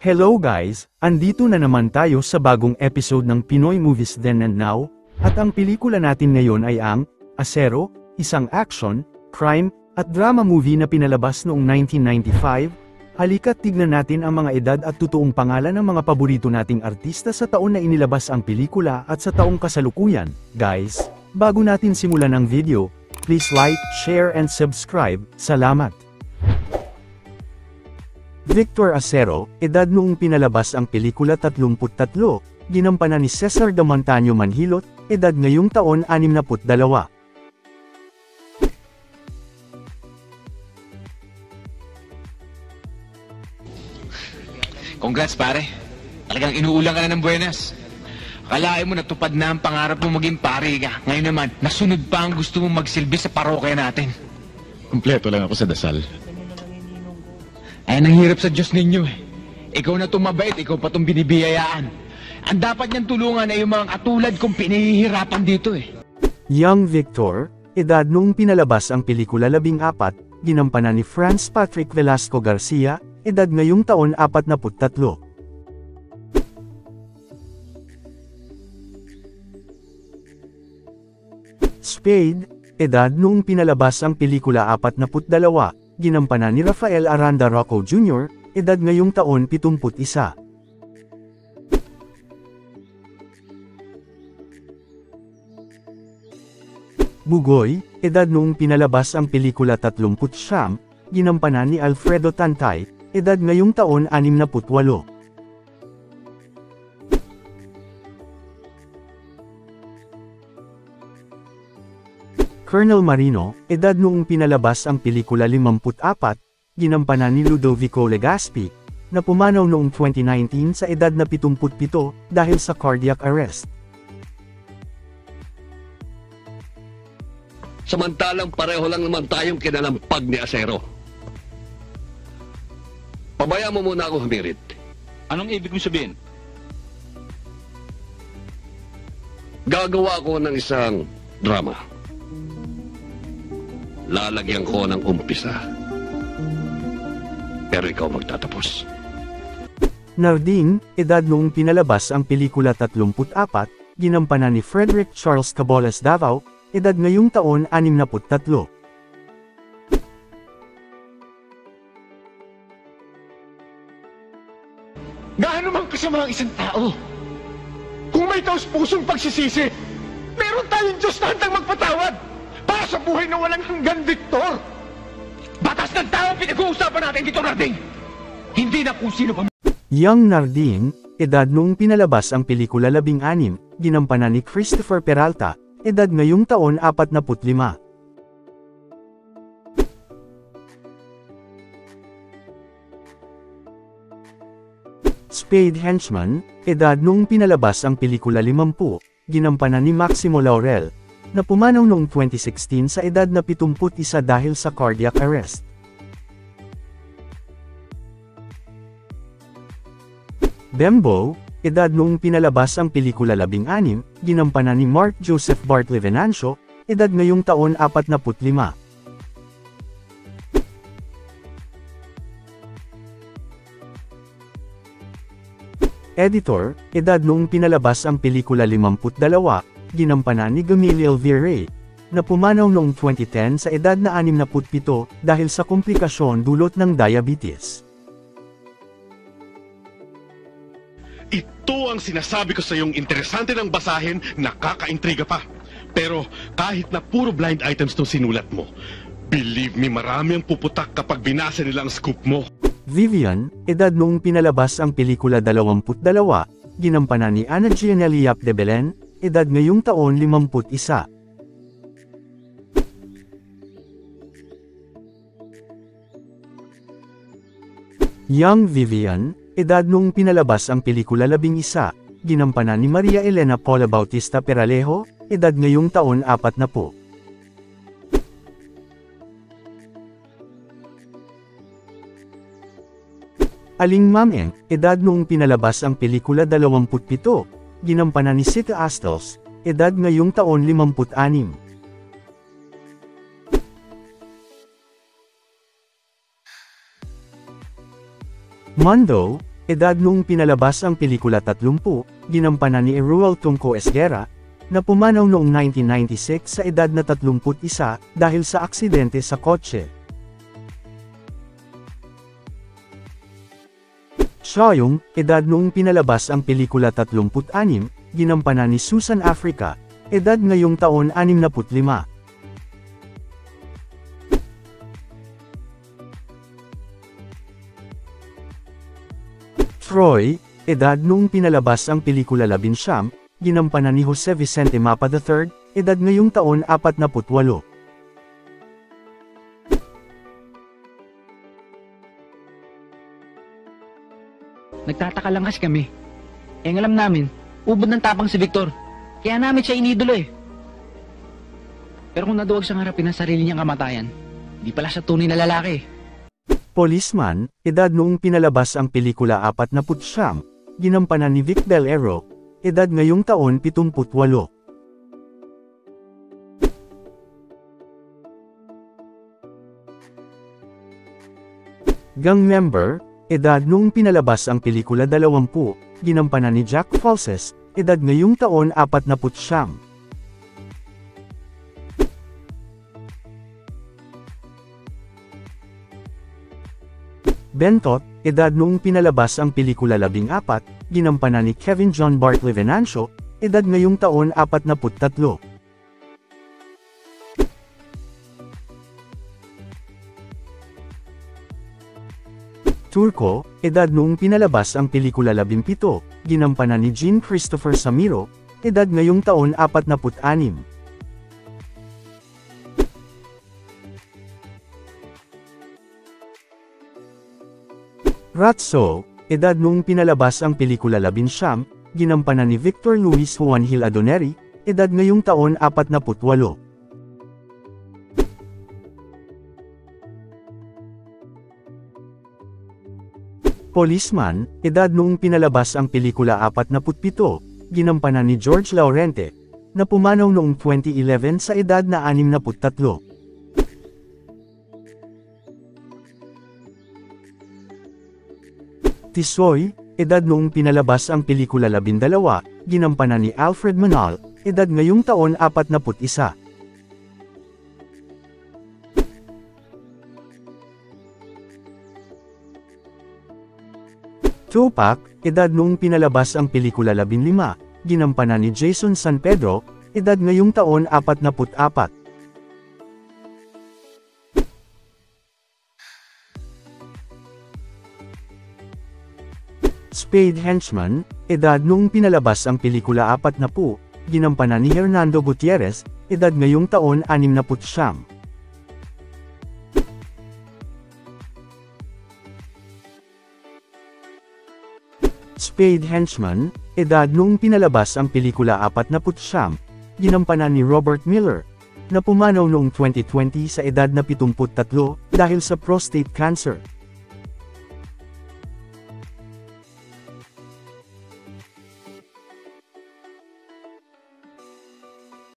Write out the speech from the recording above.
Hello guys, andito na naman tayo sa bagong episode ng Pinoy Movies Then and Now, at ang pelikula natin ngayon ay ang Acero, isang action, crime, at drama movie na pinalabas noong 1995. Halika't tignan natin ang mga edad at totoong pangalan ng mga paborito nating artista sa taon na inilabas ang pelikula at sa taong kasalukuyan. Guys, bago natin simulan ang video, please like, share and subscribe. Salamat! Victor Acero, edad noong pinalabas ang pelikula 33, ginampanan ni Cesar de Montaño Manhilot, edad ngayong taon 62. Congrats pare, talagang inuulang ka na ng buenas. Akalain mo natupad na ang pangarap mo maging pare ka. Ngayon naman, nasunod pa ang gusto mong magsilbi sa parokya natin. Kumpleto lang ako sa dasal. Ay, nanghirap sa Diyos ninyo eh. Ikaw na tumabait, ikaw pa itong binibiyayaan. Ang dapat niyang tulungan ay yung mga katulad kong pinahihirapan dito eh. Young Victor, edad noong pinalabas ang pelikula 14, ginampanan ni Franz Patrick Velasco Garcia, edad ngayong taon 43. Spade, edad noong pinalabas ang pelikula 42, ginampanan ni Rafael Aranda Rocco Jr., edad ngayong taon 71. Bugoy, edad noong pinalabas ang pelikula 39, ginampanan ni Alfredo Tantay, edad ngayong taon 68. Colonel Marino, edad noong pinalabas ang pelikula 54, ginampanan ni Ludovico Legaspi, na pumanaw noong 2019 sa edad na 77 dahil sa cardiac arrest. Samantalang pareho lang naman tayong kinalampag ni Acero. Pabayaan mo muna ako humirit. Anong ibig mong sabihin? Gagawa ko ng isang drama. Lalagyan ko ng umpisa. Pero ikaw magtatapos. Narding, edad noong pinalabas ang pelikula 34, ginampanan ni Frederick Charles Caboles Davao, edad ngayong taon 63. Gaano mang kasama ang isang tao? Kung may taus-pusong pagsisisi, meron tayong Diyos na handang magpatawad para sa buhay na walang hanggan, Victor! Batas ng tao pinag-uusapan natin dito, Narding! Hindi na kung sino pa. Young Narding, edad noong pinalabas ang pelikula 16, ginampanan ni Christopher Peralta, edad ngayong taon 45. Spade Henchman, edad noong pinalabas ang pelikula 50, ginampanan ni Maximo Laurel, na pumanaw noong 2016 sa edad na 71 dahil sa cardiac arrest. Bembo, edad noong pinalabas ang pelikula 16, ginampanan ni Mark Joseph Bartley Venancio, edad ngayong taon 45. Editor, edad noong pinalabas ang pelikula 52, ginampanan ni Gamaliel Virey, na pumanaw noong 2010 sa edad na 67 dahil sa komplikasyon dulot ng diabetes. Ito ang sinasabi ko sa iyong interesante ng basahin, nakakaintriga pa. Pero kahit na puro blind items itong sinulat mo, believe me, marami ang puputak kapag binasa nila ang scoop mo. Vivian, edad noong pinalabas ang pelikula 22, ginampanan ni Ana Gianelli Yap de Belen, edad ngayong taon 51. Young Vivian, edad noong pinalabas ang pelikula 11, ginampanan ni Maria Elena Paula Bautista Peralejo, edad ngayong taon 40. Aling Mameng, edad noong pinalabas ang pelikula 27, ginampanan ni Sita Astles, edad ngayong taon 56. Mondo, edad noong pinalabas ang pelikula 30, ginampanan ni Eruel Tunco Esguerra, na pumanaw noong 1996 sa edad na 31 dahil sa aksidente sa kotse. Choyong, edad noong pinalabas ang pelikula 36, ginampanan ni Susan Africa, edad ngayong taon 65. Troy, edad noong pinalabas ang pelikula 19, ginampanan ni Jose Vicente Mapa III, edad ngayong taon 48. Nagtataka lang kasi kami. Ang alam namin, ubod ng tapang si Victor. Kaya namin siya inidolo eh. Pero kung naduwag siyang harapin ang sarili niyang kamatayan, di pala siya tunay na lalaki. Policeman, edad noong pinalabas ang pelikula 49, ginampanan ni Vic Belero, edad ngayong taon 78. Gang member, edad noong pinalabas ang pelikula 20, ginampanan ni Jack Falses, edad ngayong taon 49. Bentot, edad noong pinalabas ang pelikula 14, ginampanan ni Kevin John Bartley Venancio, edad ngayong taon 43. Turco, edad noong pinalabas ang pelikula 17, ginampanan ni Jean Christopher Samiro, edad ngayong taon 46. Ratso, edad noong pinalabas ang pelikula 19, ginampanan ni Victor Luis Juan Gil Adoneri, edad ngayong taon 48. Policeman, edad noong pinalabas ang pelikula 47, ginampanan ni George Laurente, na pumanaw noong 2011 sa edad na 63. Tisoy, edad noong pinalabas ang pelikula 12, ginampanan ni Alfred Manal, edad ngayong taon 41. Tupac, edad noong pinalabas ang pelikula 15, ginampanan ni Jason San Pedro, edad ngayong taon 44. Spade Henchman, edad noong pinalabas ang pelikula 40, ginampanan ni Hernando Gutierrez, edad ngayong taon 69. Spade Henchman, edad noong pinalabas ang pelikula 49, ginampanan ni Robert Miller, na pumanaw noong 2020 sa edad na 73 dahil sa prostate cancer.